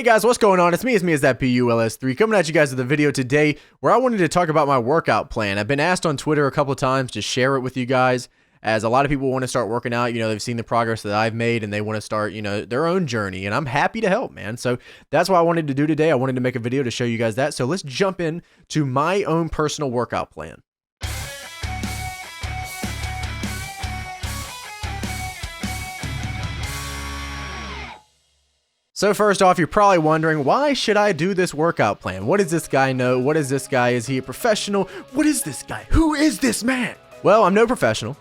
Hey guys, what's going on? It's me, it's that PULS3 coming at you guys with a video today where I wanted to talk about my workout plan. I've been asked on Twitter a couple of times to share it with you guys, as a lot of people want to start working out. They've seen the progress that I've made and they want to start, their own journey, and I'm happy to help, man. So that's what I wanted to do today. I wanted to make a video to show you guys that. So let's jump in to my own personal workout plan. So first off, you're probably wondering, why should I do this workout plan? What does this guy know? What is this guy? Is he a professional? What is this guy? Who is this man? Well, I'm no professional.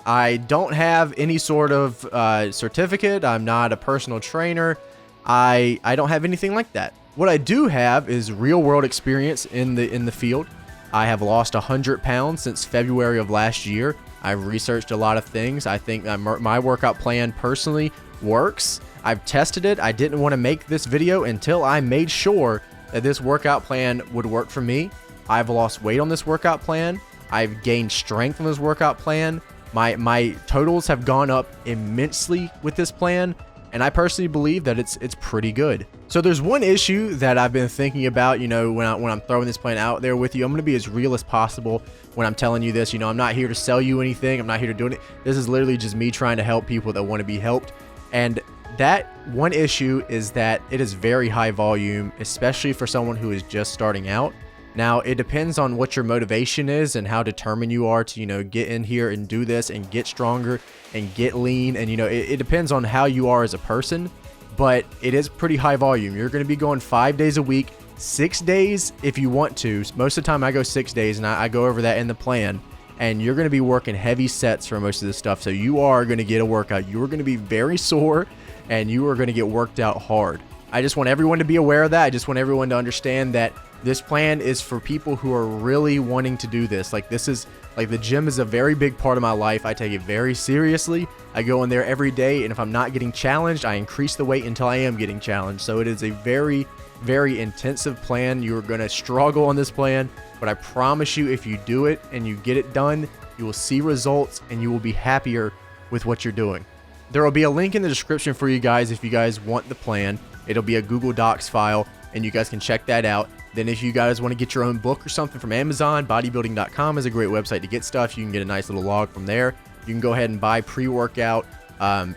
I don't have any sort of certificate. I'm not a personal trainer. I don't have anything like that. What I do have is real world experience in the field. I have lost 100 pounds since February of last year. I've researched a lot of things. I think my workout plan personally works. I've tested it. I didn't want to make this video until I made sure that this workout plan would work for me. I've lost weight on this workout plan. I've gained strength on this workout plan. My totals have gone up immensely with this plan, and I personally believe that it's pretty good. So there's one issue that I've been thinking about, when I'm throwing this plan out there with you. I'm going to be as real as possible when I'm telling you this. I'm not here to sell you anything. I'm not here to do it. This is literally just me trying to help people that want to be helped. And that one issue is that it is very high volume, especially for someone who is just starting out. Now, it depends on what your motivation is and how determined you are to, get in here and do this and get stronger and get lean. And, it depends on how you are as a person, but it is pretty high volume. You're going to be going 5 days a week, 6 days if you want to. Most of the time I go 6 days, and I go over that in the plan. And you're going to be working heavy sets for most of this stuff. So you are going to get a workout. You are going to be very sore, and you are going to get worked out hard. I just want everyone to be aware of that. I just want everyone to understand that this plan is for people who are really wanting to do this. The gym is a very big part of my life. I take it very seriously. I go in there every day, and if I'm not getting challenged, I increase the weight until I am getting challenged. So it is a very, very intensive plan. You're going to struggle on this plan, but I promise you, if you do it and you get it done, you will see results and you will be happier with what you're doing. There will be a link in the description for you guys if you guys want the plan. It'll be a Google Docs file, and you guys can check that out. Then if you guys want to get your own book or something from Amazon, bodybuilding.com is a great website to get stuff. You can get a nice little log from there. You can go ahead and buy pre-workout,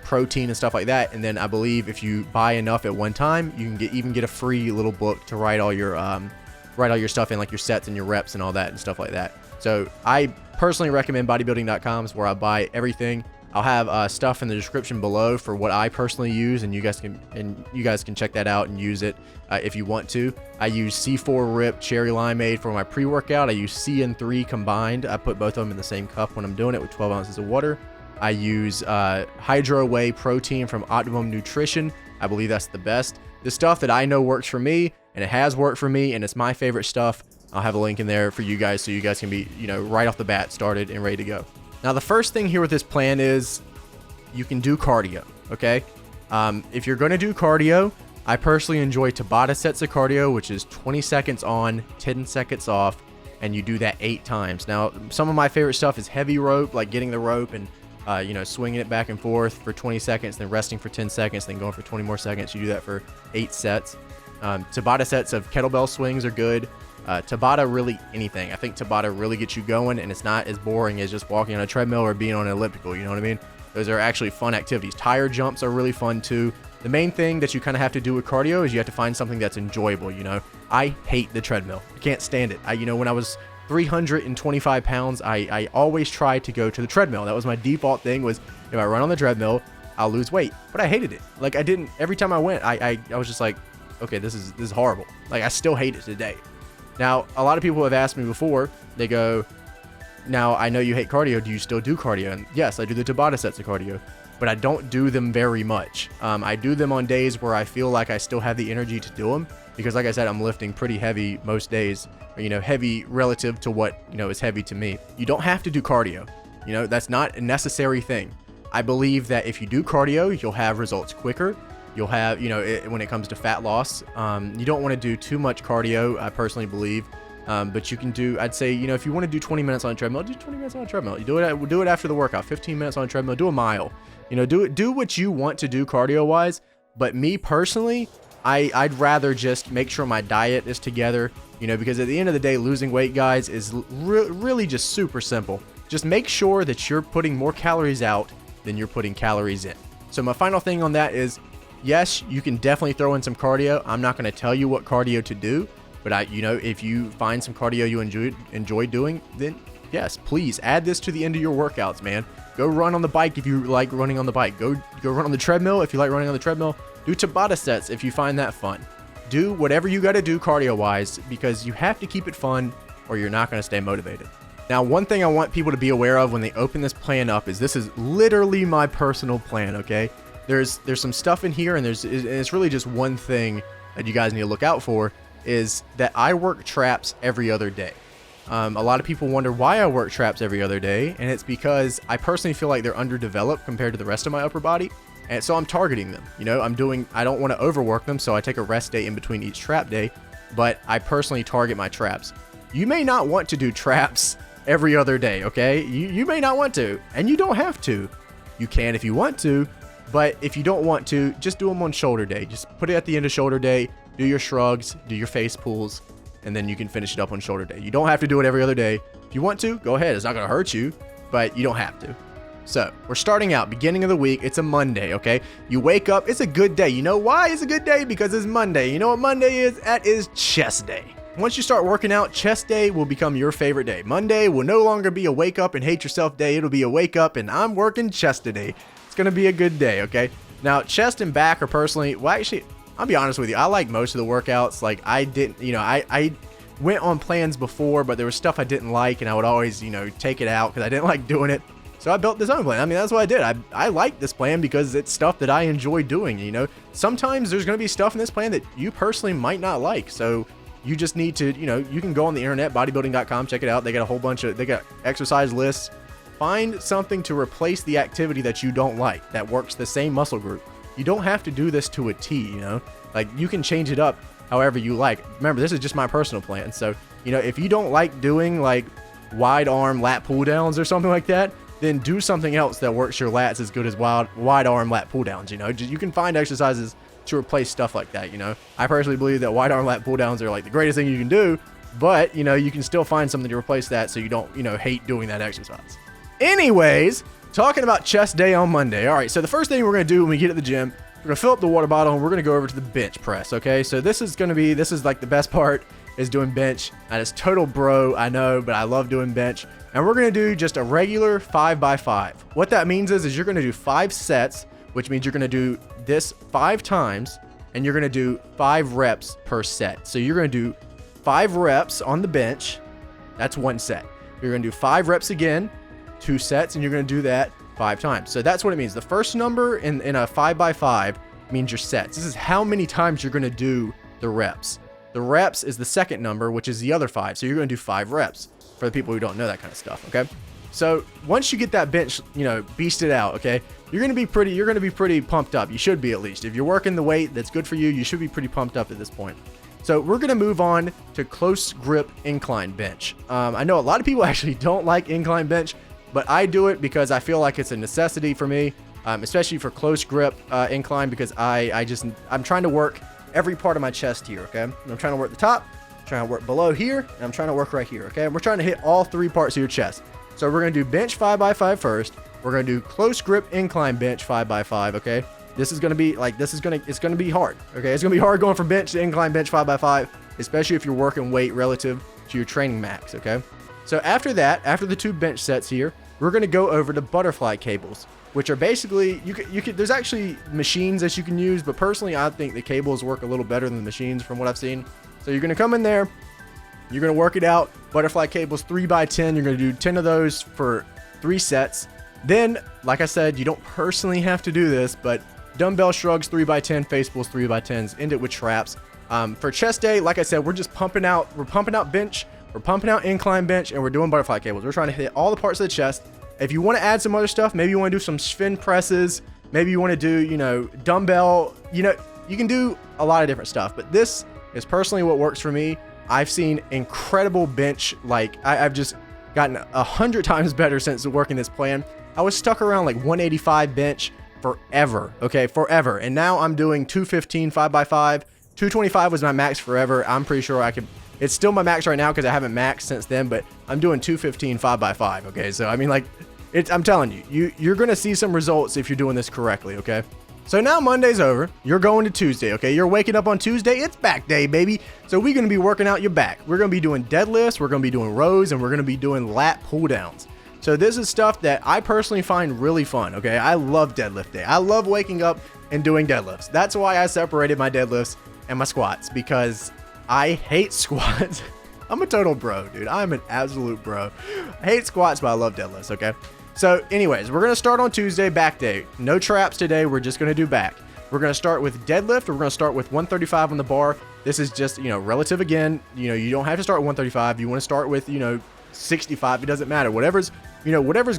protein and stuff like that. And then I believe if you buy enough at one time, you can even get a free little book to write all your stuff in, like your sets and your reps and all that and stuff like that. So I personally recommend bodybuilding.com is where I buy everything. I'll have stuff in the description below for what I personally use, and you guys can check that out and use it if you want to. I use C4 Rip Cherry Limeade for my pre-workout. I use CN3 combined. I put both of them in the same cup when I'm doing it with 12 ounces of water. I use Hydro Whey Protein from Optimum Nutrition. I believe that's the best. The stuff that I know works for me, and it has worked for me, and it's my favorite stuff. I'll have a link in there for you guys so you guys can be, right off the bat started and ready to go. Now, the first thing here with this plan is you can do cardio, okay? If you're going to do cardio, I personally enjoy Tabata sets of cardio, which is 20 seconds on, 10 seconds off, and you do that 8 times. Now, some of my favorite stuff is heavy rope, like getting the rope and, swinging it back and forth for 20 seconds, then resting for 10 seconds, then going for 20 more seconds. You do that for 8 sets. Tabata sets of kettlebell swings are good. Tabata, really anything. I think Tabata really gets you going, and it's not as boring as just walking on a treadmill or being on an elliptical. You know what I mean? Those are actually fun activities. Tire jumps are really fun too. The main thing that you kind of have to do with cardio is you have to find something that's enjoyable. I hate the treadmill. I can't stand it. When I was 325 pounds, I always tried to go to the treadmill. That was my default thing, was if I run on the treadmill, I'll lose weight. But I hated it. Every time I went, I was just like, okay, this is horrible. I still hate it today. Now, a lot of people have asked me before, they go, now I know you hate cardio, do you still do cardio? And yes, I do the Tabata sets of cardio, but I don't do them very much. I do them on days where I feel like I still have the energy to do them, because like I said, I'm lifting pretty heavy most days, heavy relative to what, is heavy to me. You don't have to do cardio. That's not a necessary thing. I believe that if you do cardio, you'll have results quicker. You'll have, when it comes to fat loss, you don't want to do too much cardio, I personally believe. But you can do, I'd say, if you want to do 20 minutes on a treadmill, do 20 minutes on a treadmill. You do it after the workout, 15 minutes on a treadmill, do a mile. Do what you want to do cardio wise. But me personally, I'd rather just make sure my diet is together, you know, because at the end of the day, losing weight, guys, is really just super simple. Just make sure that you're putting more calories out than you're putting calories in. So my final thing on that is, yes, you can definitely throw in some cardio. I'm not going to tell you what cardio to do, but you know, if you find some cardio you enjoy doing, then yes, please add this to the end of your workouts, man. Go run on the bike if you like running on the bike. Go run on the treadmill if you like running on the treadmill. Do Tabata sets if you find that fun. Do whatever you got to do cardio-wise, because you have to keep it fun or you're not going to stay motivated. Now, one thing I want people to be aware of when they open this plan up is this is literally my personal plan, okay? There's some stuff in here, and it's really just one thing that you guys need to look out for, is that I work traps every other day. A lot of people wonder why I work traps every other day, and it's because I personally feel like they're underdeveloped compared to the rest of my upper body, and so I'm targeting them. You know, I don't want to overwork them, so I take a rest day in between each trap day, but I personally target my traps. You may not want to do traps every other day, okay? You may not want to, and you don't have to. You can if you want to, but if you don't want to, just do them on shoulder day. Just put it at the end of shoulder day, do your shrugs, do your face pulls, and then you can finish it up on shoulder day. You don't have to do it every other day. If you want to, go ahead. It's not going to hurt you, but you don't have to. So we're starting out, beginning of the week. It's a Monday, okay? You wake up, it's a good day. You know why it's a good day? Because it's Monday. You know what Monday is? That is chest day. Once you start working out, chest day will become your favorite day. Monday will no longer be a wake up and hate yourself day. It'll be a wake up and I'm working chest today. It's going to be a good day, okay? Now, chest and back are personally, well, actually, I'll be honest with you. I like most of the workouts. Like, I didn't, you know, I went on plans before, but there was stuff I didn't like, and I would always, you know, take it out because I didn't like doing it. So I built this own plan. I mean, that's what I did. I like this plan because it's stuff that I enjoy doing, you know. Sometimes there's going to be stuff in this plan that you personally might not like. So you just need to, you know, you can go on the internet, bodybuilding.com, check it out. They got a whole bunch of, they got exercise lists. Find something to replace the activity that you don't like that works the same muscle group. You don't have to do this to a T, you know. Like, you can change it up however you like. Remember, this is just my personal plan. So, you know, if you don't like doing like wide arm lat pull downs or something like that, then do something else that works your lats as good as wide arm lat pull downs. You know, you can find exercises to replace stuff like that. You know, I personally believe that wide arm lat pull downs are like the greatest thing you can do, but you know, you can still find something to replace that so you don't, you know, hate doing that exercise. Anyways, talking about chest day on Monday. All right, so the first thing we're going to do when we get at the gym, we're going to fill up the water bottle and we're going to go over to the bench press, okay? So this is like the best part, is doing bench. And it's total bro, I know, but I love doing bench. And we're going to do just a regular 5x5. What that means is you're going to do 5 sets, which means you're going to do this 5 times, and you're going to do 5 reps per set. So you're going to do 5 reps on the bench. That's 1 set. You're going to do 5 reps again, 2 sets, and you're going to do that 5 times. So that's what it means. The first number in a 5x5 means your sets. This is how many times you're going to do the reps. The reps is the second number, which is the other 5. So you're going to do 5 reps for the people who don't know that kind of stuff. Okay. So once you get that bench, you know, beasted out, okay, you're going to be pretty pumped up. You should be, at least. If you're working the weight that's good for you, you should be pretty pumped up at this point. So we're going to move on to close grip incline bench. I know a lot of people actually don't like incline bench, but I do it because I feel like it's a necessity for me, especially for close grip incline, because I'm trying to work every part of my chest here, okay? I'm trying to work the top, I'm trying to work below here, and I'm trying to work right here, okay? We're trying to hit all 3 parts of your chest. So we're going to do bench 5x5 first. We're going to do close grip incline bench 5x5, okay? This is going to be like, it's going to be hard, okay? It's going to be hard going from bench to incline bench 5x5, especially if you're working weight relative to your training max, okay? So after that, after the 2 bench sets here, we're going to go over to butterfly cables, which are basically, you can, there's actually machines that you can use, but personally, I think the cables work a little better than the machines from what I've seen. So you're going to come in there, you're going to work it out. Butterfly cables 3x10. You're going to do 10 of those for 3 sets. Then, like I said, you don't personally have to do this, but dumbbell shrugs 3x10, face pulls 3x10s, end it with traps. For chest day, like I said, we're just pumping out bench, we're pumping out incline bench, and we're doing butterfly cables. We're trying to hit all the parts of the chest. If you want to add some other stuff, maybe you want to do some spin presses, maybe you want to do, you know, dumbbell, you know, you can do a lot of different stuff, but this is personally what works for me. I've seen incredible bench, like I've just gotten 100 times better since working this plan. I was stuck around like 185 bench forever, okay, forever. And now I'm doing 215 5x5. 225 was my max forever. I'm pretty sure I could, it's still my max right now because I haven't maxed since then, but I'm doing 215 5x5, okay? So I mean, like, I'm telling you, you're gonna see some results if you're doing this correctly, okay? So now Monday's over, you're going to Tuesday, okay? You're waking up on Tuesday, it's back day, baby. So we're gonna be working out your back. We're gonna be doing deadlifts, we're gonna be doing rows, and we're gonna be doing lat pull downs. So this is stuff that I personally find really fun, okay? I love deadlift day. I love waking up and doing deadlifts. That's why I separated my deadlifts and my squats, because I hate squats. I'm a total bro, dude. I'm an absolute bro. I hate squats, but I love deadlifts, okay? So anyways, we're going to start on Tuesday, back day. No traps today. We're just going to do back. We're going to start with deadlift. We're going to start with 135 on the bar. This is just, relative again. You don't have to start with 135. You want to start with, 65. It doesn't matter. Whatever's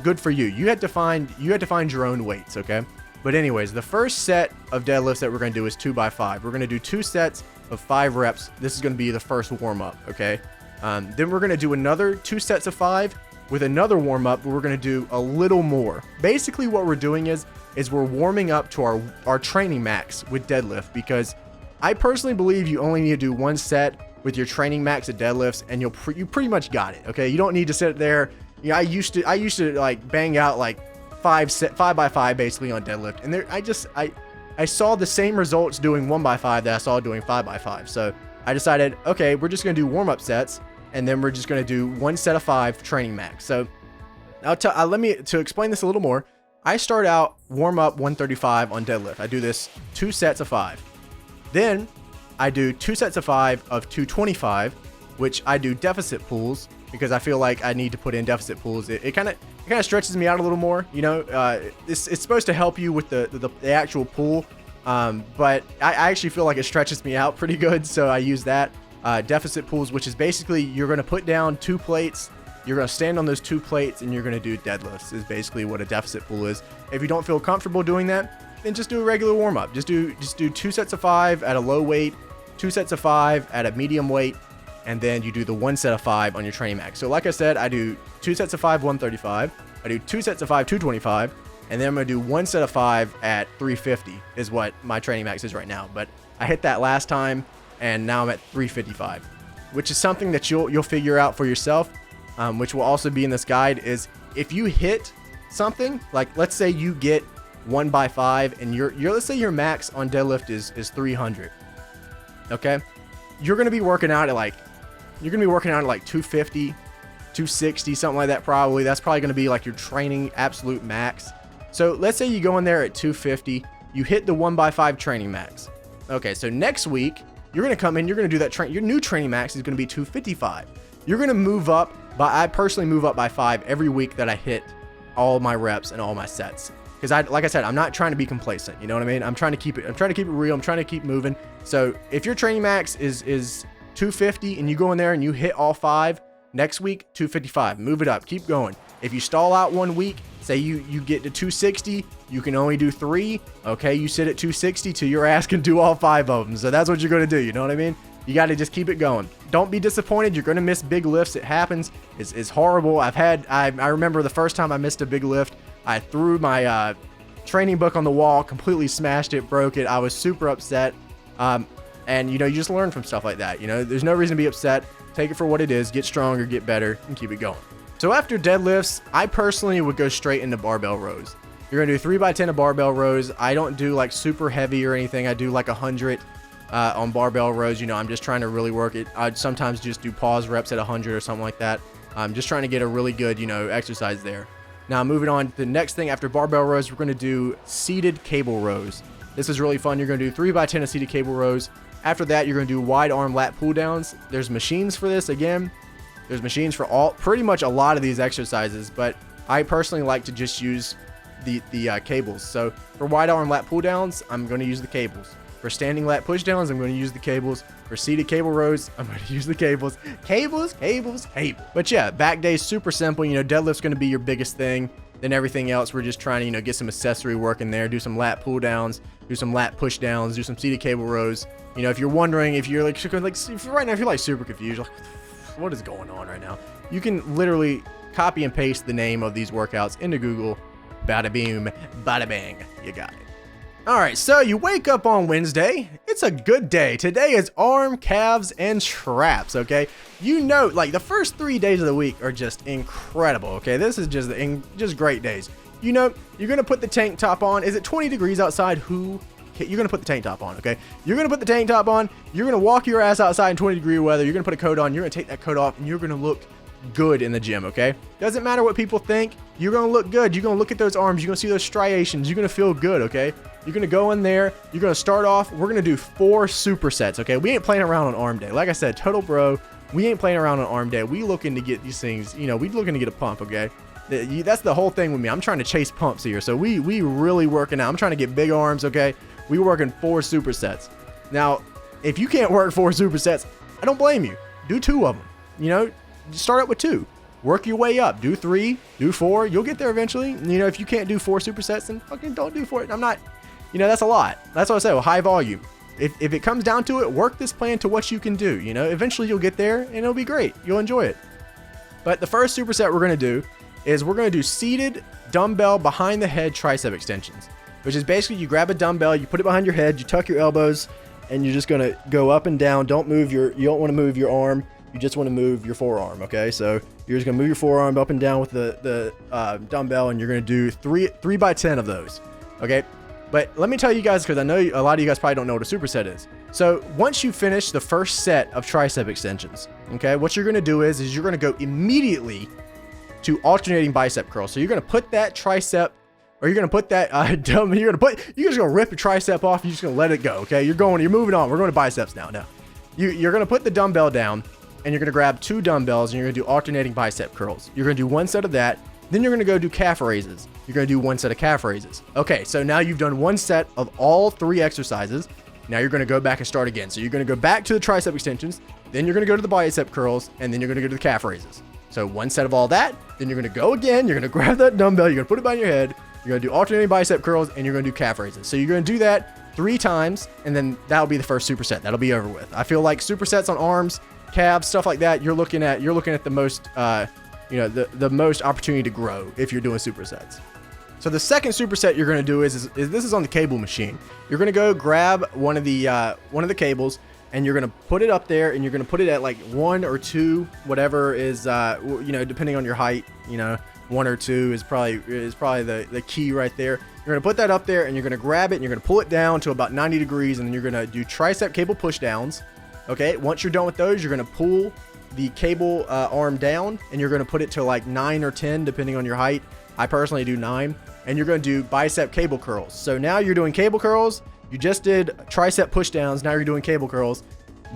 good for you. You had to find your own weights, okay? But anyways, the first set of deadlifts that we're going to do is 2x5. We're going to do 2 sets of 5 reps. This is going to be the first warm up, okay? Then we're going to do another 2 sets of 5 with another warm up. We're going to do a little more. Basically what we're doing is we're warming up to our training max with deadlift, because I personally believe you only need to do 1 set with your training max at deadlifts, and you pretty much got it, okay? You don't need to sit there. I used to like bang out like 5x5 basically on deadlift, and I saw the same results doing 1x5 that I saw doing 5x5. So I decided, okay, we're just going to do warm-up sets, and then we're just going to do 1 set of 5 training max. So to explain this a little more, I start out warm up 135 on deadlift. I do this 2 sets of 5. Then I do 2 sets of 5 of 225, which I do deficit pulls, because I feel like I need to put in deficit pulls. It kind of stretches me out a little more. It's supposed to help you with the actual pull, but I actually feel like it stretches me out pretty good, so I use that. Deficit pulls, which is basically you're going to put down 2 plates, you're going to stand on those 2 plates, and you're going to do deadlifts, is basically what a deficit pull is. If you don't feel comfortable doing that, then just do a regular warm-up. Just do 2 sets of 5 at a low weight, 2 sets of 5 at a medium weight, and then you do the 1 set of 5 on your training max. So like I said, I do 2 sets of 5 135, I do 2 sets of 5 225, and then I'm going to do 1 set of 5 at 350 is what my training max is right now. But I hit that last time, and now I'm at 355, which is something that you'll figure out for yourself, which will also be in this guide. Is if you hit something, like let's say you get 1x5 and let's say your max on deadlift is 300, okay? You're going to be working out at like 250, 260, something like that probably. That's probably going to be like your training absolute max. So let's say you go in there at 250, you hit the 1x5 training max. Okay, so next week, you're going to come in, you're going to do that your new training max is going to be 255. You're going to move up, I personally move up by 5 every week that I hit all my reps and all my sets. Because like I said, I'm not trying to be complacent. You know what I mean? I'm trying to keep it real. I'm trying to keep moving. So if your training max is 250 and you go in there and you hit all 5, next week 255. Move it up. Keep going. If you stall out 1 week, say you get to 260, you can only do 3. Okay, you sit at 260 till your ass can do all 5 of them. So that's what you're going to do. You know what I mean? You got to just keep it going. Don't be disappointed. You're going to miss big lifts. It happens. It's horrible. I remember the first time I missed a big lift, I threw my training book on the wall, completely smashed it, broke it. I was super upset. And you just learn from stuff like that. There's no reason to be upset. Take it for what it is. Get stronger, get better, and keep it going. So after deadlifts, I personally would go straight into barbell rows. You're going to do 3x10 of barbell rows. I don't do like super heavy or anything. I do like 100 on barbell rows. I'm just trying to really work it. I'd sometimes just do pause reps at 100 or something like that. I'm just trying to get a really good, exercise there. Now moving on to the next thing after barbell rows, we're going to do seated cable rows. This is really fun. You're going to do 3x10 of seated cable rows. After that, you're going to do wide arm lat pull downs. There's machines for this. Again, there's machines for pretty much a lot of these exercises, but I personally like to just use the cables. So for wide arm lat pull downs, I'm going to use the cables. For standing lat push downs, I'm going to use the cables. For seated cable rows, I'm going to use the cables. Cables. But yeah, back day is super simple. Deadlift's going to be your biggest thing. Then everything else, we're just trying to, get some accessory work in there, do some lat pull downs, do some lat push downs, do some seated cable rows. If you're wondering, if you're if right now, if you're like super confused, like, what is going on right now? You can literally copy and paste the name of these workouts into Google, Bada boom, bada bang. You got it. All right, so you wake up on Wednesday. It's a good day. Today is arm, calves, and traps, okay? You know, like the first 3 days of the week are just incredible, okay? This is just great days. You know, you're going to put the tank top on. Is it 20 degrees outside? You're going to put the tank top on, okay? You're going to put the tank top on. You're going to walk your ass outside in 20-degree weather. You're going to put a coat on. You're going to take that coat off, and you're going to look good in the gym, okay? Doesn't matter what people think. You're going to look good. You're going to look at those arms. You're going to see those striations. You're going to feel good, okay? You're going to go in there. You're going to start off. We're going to do 4 supersets, okay? We ain't playing around on arm day. Like I said, total bro, we ain't playing around on arm day. We looking to get these things, you know, we looking to get a pump, okay? That's the whole thing with me. I'm trying to chase pumps here. So we really working out. I'm trying to get big arms, okay? We working 4 supersets. Now, if you can't work 4 supersets, I don't blame you. Do 2 of them. You know, start out with 2. Work your way up. Do 3, do 4. You'll get there eventually. You know, if you can't do 4 supersets, then fucking don't do 4. I'm not, you know, that's a lot. That's what I say, well, high volume. If it comes down to it, work this plan to what you can do. You know, eventually you'll get there and it'll be great. You'll enjoy it. But the first superset we're going to do is we're going to do seated dumbbell behind the head tricep extensions, which is basically you grab a dumbbell, you put it behind your head, you tuck your elbows, and you're just going to go up and down. You don't want to move your arm. You just want to move your forearm, okay? So you're just going to move your forearm up and down with the dumbbell, and you're going to do 3 by 10 of those, okay? But let me tell you guys, because I know a lot of you guys probably don't know what a superset is. So once you finish the first set of tricep extensions, okay, what you're going to do is you're going to go immediately to alternating bicep curls. So you're going to put that tricep, or you're going to put that you're just going to rip your tricep off. You're just going to let it go, okay? You're moving on. We're going to biceps now. No, you're going to put the dumbbell down, and you're going to grab 2 dumbbells, and you're going to do alternating bicep curls. You're going to do 1 set of that. Then you're going to go do calf raises. You're going to do 1 set of calf raises. Okay, so now you've done 1 set of all 3 exercises. Now you're going to go back and start again. So you're going to go back to the tricep extensions, then you're going to go to the bicep curls, and then you're going to go to the calf raises. So 1 set of all that, then you're going to go again. You're going to grab that dumbbell, you're going to put it behind your head, you're going to do alternating bicep curls, and you're going to do calf raises. So you're going to do that 3 times, and then that'll be the first superset. That'll be over with. I feel like supersets on arms, calves, stuff like that, you're looking at the most the most opportunity to grow if you're doing supersets. So the second superset you're going to do is this is on the cable machine. You're going to go grab one of the cables, and you're going to put it up there, and you're going to put it at like 1 or 2, whatever is depending on your height. 1 or 2 is probably the key right there. You're going to put that up there, and you're going to grab it, and you're going to pull it down to about 90 degrees, and then you're going to do tricep cable push downs. Okay, once you're done with those, you're going to pull the cable arm down, and you're going to put it to like 9 or 10 depending on your height. I personally do 9, and you're going to do bicep cable curls. So now you're doing cable curls. You just did tricep push downs. Now you're doing cable curls.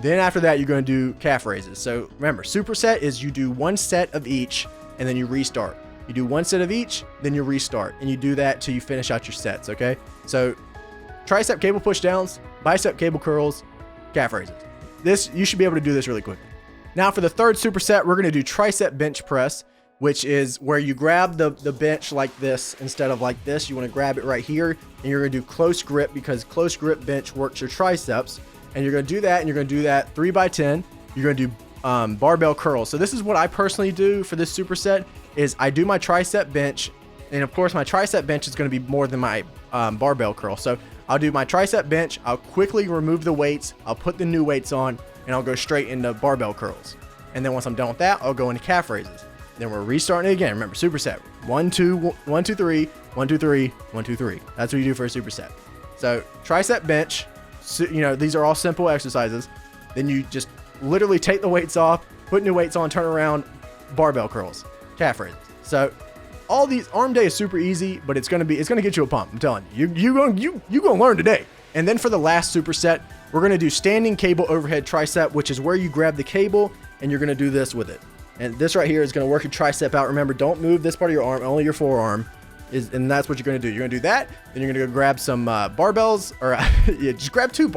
Then after that, you're going to do calf raises. So remember, superset is you do 1 set of each, and then you restart. You do 1 set of each, then you restart, and you do that till you finish out your sets. Okay, so tricep cable push downs, bicep cable curls, calf raises. You should be able to do this really quickly. Now for the third superset, we're going to do tricep bench press, which is where you grab the bench like this instead of like this. You want to grab it right here, and you're going to do close grip, because close grip bench works your triceps. And you're going to do that, and you're going to do that 3 by 10. You're going to do barbell curls. So this is what I personally do for this superset is I do my tricep bench, and of course my tricep bench is going to be more than my barbell curl. So I'll do my tricep bench. I'll quickly remove the weights. I'll put the new weights on, and I'll go straight into barbell curls. And then once I'm done with that, I'll go into calf raises. Then we're restarting it again. Remember, superset 1, 2, 1, 2, 3, 1, 2, 3, 1, 2, 3. That's what you do for a superset. So tricep bench, these are all simple exercises. Then you just literally take the weights off, put new weights on, turn around, barbell curls, calf raises. So all these arm day is super easy, but it's gonna get you a pump. I'm telling you, you're gonna learn today. And then for the last superset, we're gonna do standing cable overhead tricep, which is where you grab the cable and you're gonna do this with it. And this right here is gonna work your tricep out. Remember, don't move this part of your arm, only your forearm. And that's what you're gonna do. You're gonna do that, then you're gonna go grab some barbells, or yeah, just grab 2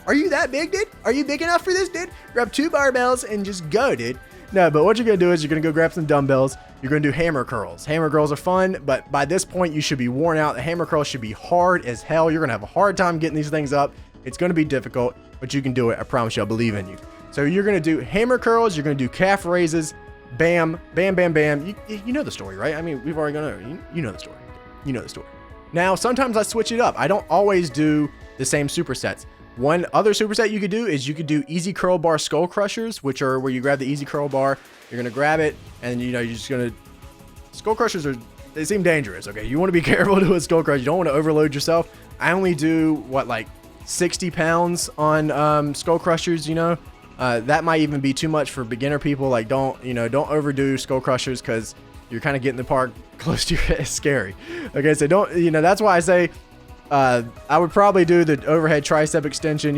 Are you that big, dude? Are you big enough for this, dude? Grab 2 barbells and just go, dude. No, but what you're gonna do is you're gonna go grab some dumbbells. You're gonna do hammer curls. Hammer curls are fun, but by this point you should be worn out. The hammer curls should be hard as hell. You're gonna have a hard time getting these things up. It's gonna be difficult, but you can do it. I promise you, I believe in you. So you're gonna do hammer curls. You're gonna do calf raises. Bam, bam, bam, bam. You know the story, right? I mean, we've already gone over. You know the story. You know the story. Now, sometimes I switch it up. I don't always do the same supersets. One other superset you could do is you could do easy curl bar skull crushers, which are where you grab the easy curl bar, you're going to grab it, and you're just going to... Skull crushers they seem dangerous, okay? You want to be careful doing skull crush. You don't want to overload yourself. I only do, like 60 pounds on skull crushers, that might even be too much for beginner people. Like, don't overdo skull crushers, because you're kind of getting the part close to your head. It's scary. Okay, so don't, that's why I say I would probably do the overhead tricep extension.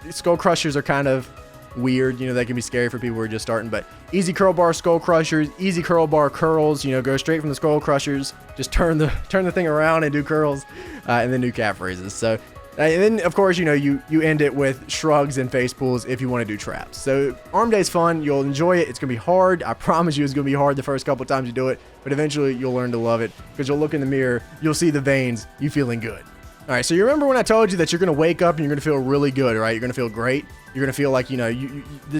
Skull crushers are kind of weird. They can be scary for people who are just starting, but easy curl bar skull crushers, easy curl bar curls, go straight from the skull crushers, just turn the thing around and do curls, and then do calf raises. So, and then of course, you end it with shrugs and face pulls if you want to do traps. So arm day is fun. You'll enjoy it. It's going to be hard. I promise you it's going to be hard the first couple times you do it, but eventually you'll learn to love it, because you'll look in the mirror, you'll see the veins, you feeling good. All right, so you remember when I told you that you're going to wake up and you're going to feel really good, right? You're going to feel great. You're going to feel like,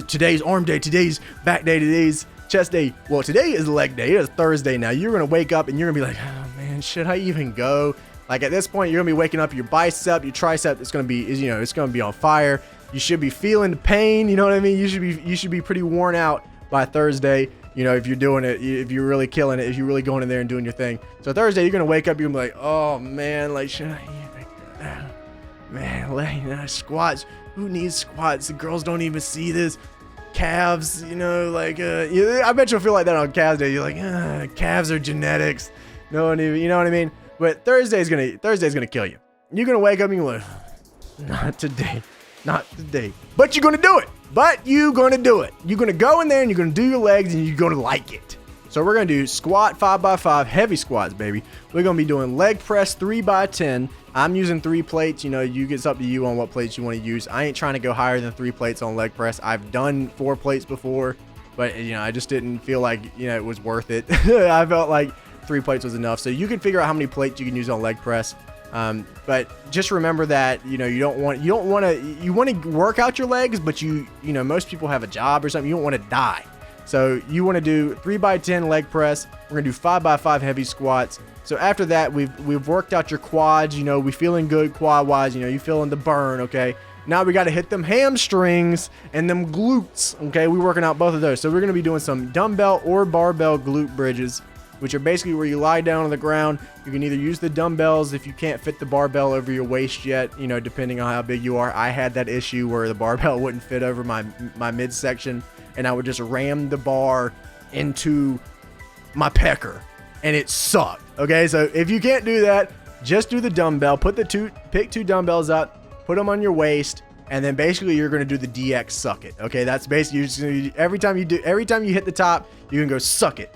today's arm day, today's back day, today's chest day. Well, today is leg day. It is Thursday now. You're going to wake up and you're going to be like, oh man, should I even go? Like, at this point, you're going to be waking up, your bicep, your tricep, it's going to be, it's going to be on fire. You should be feeling the pain, you know what I mean? You should be pretty worn out by Thursday. If you're doing it, if you're really killing it, if you're really going in there and doing your thing. So Thursday, you're going to wake up, you're going to be like, oh man, like, should I even? Man, squats. Who needs squats? The girls don't even see this. Calves, I bet you'll feel like that on calves day. You're like, calves are genetics. No one even, you know what I mean? But Thursday's gonna kill you. You're gonna wake up and you're like, not today. But you're gonna do it. You're gonna go in there and you're gonna do your legs and you're gonna like it. So we're gonna do squat 5x5 heavy squats, baby. We're gonna be doing leg press 3x10. I'm using 3 plates. It's up to you on what plates you want to use. I ain't trying to go higher than 3 plates on leg press. I've done 4 plates before, but I just didn't feel like it was worth it. I felt like 3 plates was enough. So you can figure out how many plates you can use on leg press. But just remember that you want to work out your legs, but most people have a job or something. You don't want to die. So you want to do 3x10 leg press. We're gonna do 5x5 heavy squats. So after that, we've worked out your quads. We feeling good quad wise. You feeling the burn. Okay. Now we got to hit them hamstrings and them glutes. Okay, we're working out both of those. So we're gonna be doing some dumbbell or barbell glute bridges, which are basically where you lie down on the ground. You can either use the dumbbells if you can't fit the barbell over your waist yet, depending on how big you are. I had that issue where the barbell wouldn't fit over my midsection, and I would just ram the bar into my pecker, and it sucked. Okay, so if you can't do that, just do the dumbbell. Pick 2 dumbbells up, put them on your waist, and then basically you're going to do the DX suck it. Okay, that's basically every time you hit the top, you can go suck it,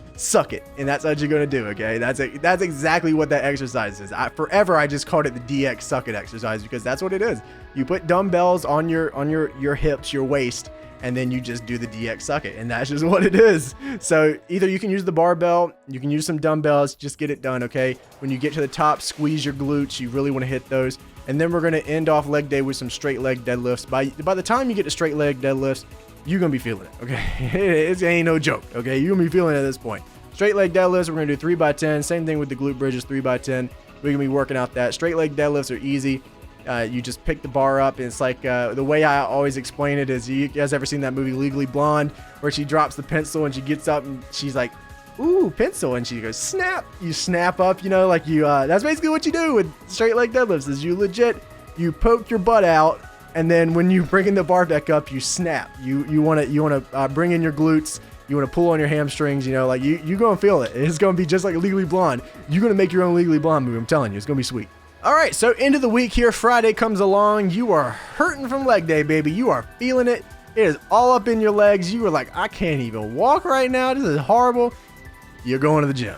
and that's what you're going to do. Okay, that's exactly what that exercise is. Forever I just called it the DX suck it exercise, because that's what it is. You put dumbbells on your hips, your waist, and then you just do the DX suck it, and that's just what it is. So either you can use the barbell, you can use some dumbbells, just get it done. Okay, when you get to the top, squeeze your glutes. You really want to hit those. And then we're going to end off leg day with some straight leg deadlifts. By the time you get to straight leg deadlifts, you're going to be feeling it, okay? It ain't no joke, okay? You're going to be feeling it at this point. Straight leg deadlifts, we're going to do 3x10. Same thing with the glute bridges, 3x10. We're going to be working out that. Straight leg deadlifts are easy. You just pick the bar up, and it's like the way I always explain it is, you guys ever seen that movie Legally Blonde, where she drops the pencil and she gets up and she's like, ooh, pencil, and she goes snap. You snap up, that's basically what you do with straight leg deadlifts. Is you poke your butt out, and then when you bring in the bar back up, you snap. You want to bring in your glutes. You want to pull on your hamstrings. You're gonna feel it. It's gonna be just like Legally Blonde. You're gonna make your own Legally Blonde movie. I'm telling you, it's gonna be sweet. All right, so end of the week here. Friday comes along. You are hurting from leg day, baby. You are feeling it. It is all up in your legs. You are like, I can't even walk right now. This is horrible. You're going to the gym.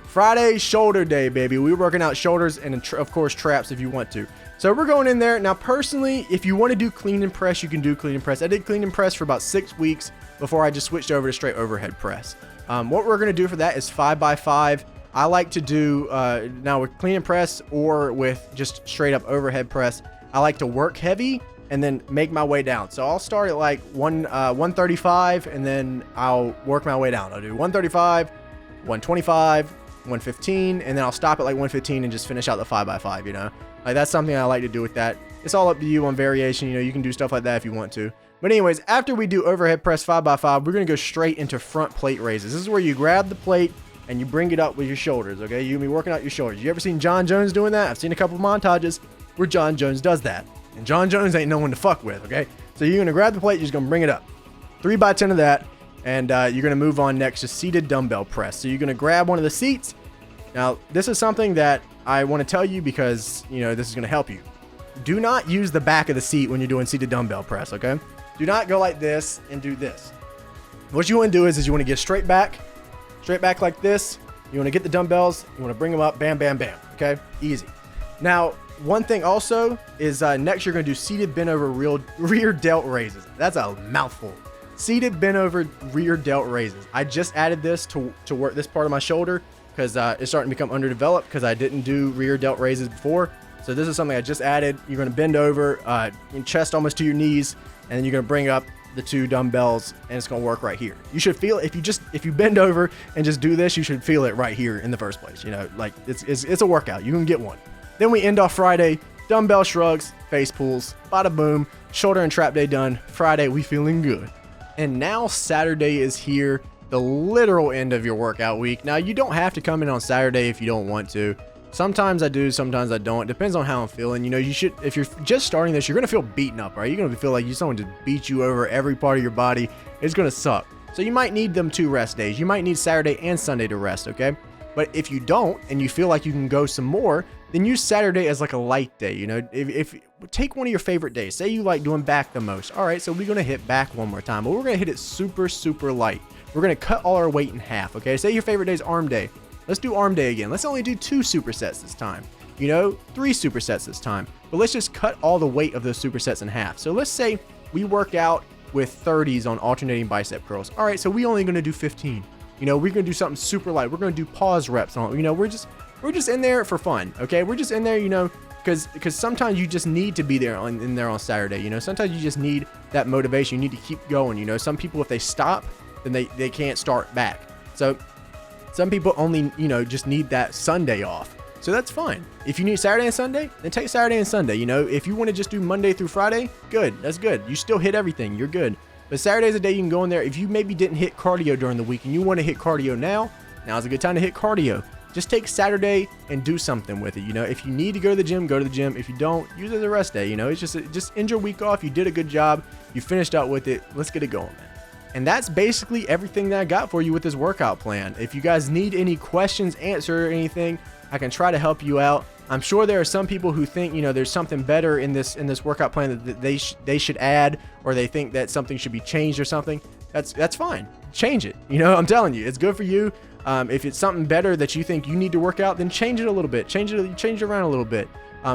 Friday, shoulder day, baby. We're working out shoulders and, of course, traps if you want to. So we're going in there. Now, personally, if you want to do clean and press, you can do clean and press. I did clean and press for about 6 weeks before I just switched over to straight overhead press. What we're going to do for that is 5x5. I like to do, now with clean and press or with just straight up overhead press, I like to work heavy and then make my way down. So I'll start at like 135 and then I'll work my way down. I'll do 135, 125, 115, and then I'll stop at like 115 and just finish out the 5x5, you know? Like, that's something I like to do with that. It's all up to you on variation, you know, you can do stuff like that if you want to. But anyways, after we do overhead press 5x5, we're going to go straight into front plate raises. This is where you grab the plate and you bring it up with your shoulders, okay? You're going to be working out your shoulders. You ever seen John Jones doing that? I've seen a couple of montages where John Jones does that. And John Jones ain't no one to fuck with, okay? So you're going to grab the plate, you're just going to bring it up. 3x10 of that, and you're going to move on next to seated dumbbell press. So you're going to grab one of the seats. Now, this is something that I want to tell you because, you know, this is going to help you. Do not use the back of the seat when you're doing seated dumbbell press, okay? Do not go like this and do this. What you want to do is you want to get straight back like this. You want to get the dumbbells, you want to bring them up, bam, bam, bam, okay? Easy. Now, one thing also is next you're going to do seated bent over rear delt raises. That's a mouthful. Seated bent over rear delt raises. I just added this to work this part of my shoulder because it's starting to become underdeveloped because I didn't do rear delt raises before. So this is something I just added. You're going to bend over, your chest almost to your knees, and then you're going to bring up the 2 dumbbells, and it's going to work right here. You should feel it. If you bend over and just do this, you should feel it right here in the first place. You know, like it's a workout. You can get one. Then we end off Friday, dumbbell shrugs, face pulls, bada boom, shoulder and trap day done. Friday, we feeling good. And now Saturday is here, the literal end of your workout week. Now, you don't have to come in on Saturday if you don't want to. Sometimes I do, sometimes I don't. It depends on how I'm feeling. You know, you should, if you're just starting this, you're going to feel beaten up, right? You're going to feel like someone just beat you over every part of your body. It's going to suck. So you might need them 2 rest days. You might need Saturday and Sunday to rest, okay? But if you don't, and you feel like you can go some more, then use Saturday as like a light day. You know, if take one of your favorite days. Say you like doing back the most. All right, so we're going to hit back one more time, but we're going to hit it super, super light. We're going to cut all our weight in half, okay? Say your favorite day is arm day. Let's do arm day again. Let's only do 2 supersets this time. You know, 3 supersets this time. But let's just cut all the weight of those supersets in half. So let's say we work out with 30s on alternating bicep curls. All right, so we only going to do 15. You know, we're going to do something super light. We're going to do pause reps on, you know, we're just in there for fun, okay? We're just in there, you know, because sometimes you just need to be there in there on Saturday, you know? Sometimes you just need that motivation. You need to keep going, you know? Some people, if they stop, then they can't start back. So some people only, you know, just need that Sunday off. So that's fine. If you need Saturday and Sunday, then take Saturday and Sunday. You know, if you want to just do Monday through Friday, good. That's good. You still hit everything. You're good. But Saturday's a day you can go in there. If you maybe didn't hit cardio during the week and you want to hit cardio now's a good time to hit cardio. Just take Saturday and do something with it. You know, if you need to go to the gym, go to the gym. If you don't, use it as a rest day. You know, it's just end your week off. You did a good job. You finished out with it. Let's get it going, man. And that's basically everything that I got for you with this workout plan. If you guys need any questions answered or anything, I can try to help you out. I'm sure there are some people who think, you know, there's something better in this workout plan that they should add, or they think that something should be changed or something. That's fine. Change it. You know, I'm telling you, it's good for you. If it's something better that you think you need to work out, then change it a little bit. Change it around a little bit.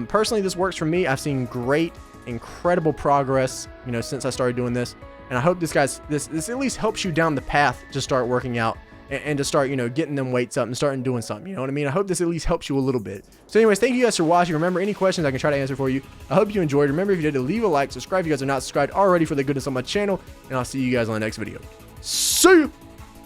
Personally, this works for me. I've seen great, incredible progress, you know, since I started doing this. And I hope this at least helps you down the path to start working out and to start, you know, getting them weights up and starting doing something. You know what I mean? I hope this at least helps you a little bit. So anyways, thank you guys for watching. Remember, any questions I can try to answer for you. I hope you enjoyed. Remember, if you did, to leave a like, subscribe if you guys are not subscribed already for the goodness on my channel, and I'll see you guys on the next video. See you!